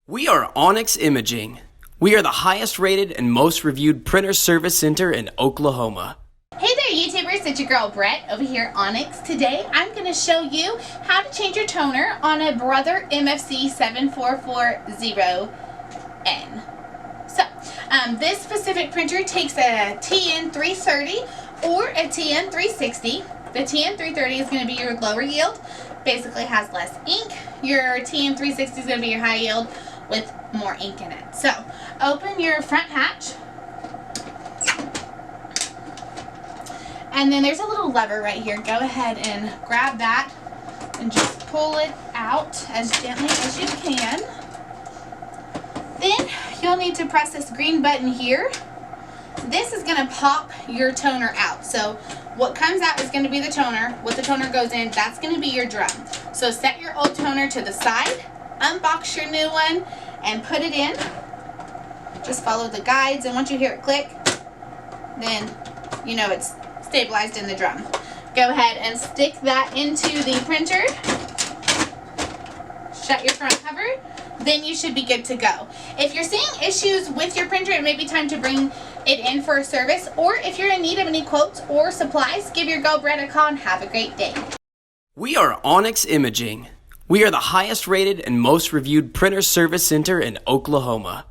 We are Onyx Imaging. We are the highest rated and most reviewed printer service center in Oklahoma. Hey there YouTubers, it's your girl Brett over here at Onyx. Today I'm going to show you how to change your toner on a Brother MFC 7440N. So, this specific printer takes a TN330 or a TN360. The TN330 is going to be your lower yield, basically has less ink. Your TN360 is going to be your high yield with more ink in it. So, open your front hatch. And then there's a little lever right here. Go ahead and grab that and just pull it out as gently as you can. Then you'll need to press this green button here. This is going to pop your toner out. So what comes out is going to be the toner. What the toner goes in, that's going to be your drum. So set your old toner to the side, unbox your new one, and put it in. Just follow the guides, and once you hear it click, then you know it's stabilized in the drum. Go ahead and stick that into the printer. Shut your front cover. Then you should be good to go. If you're seeing issues with your printer, it may be time to bring it in for a service. Or if you're in need of any quotes or supplies, give your girl Brett a call and have a great day. We are Onyx Imaging. We are the highest rated and most reviewed printer service center in Oklahoma.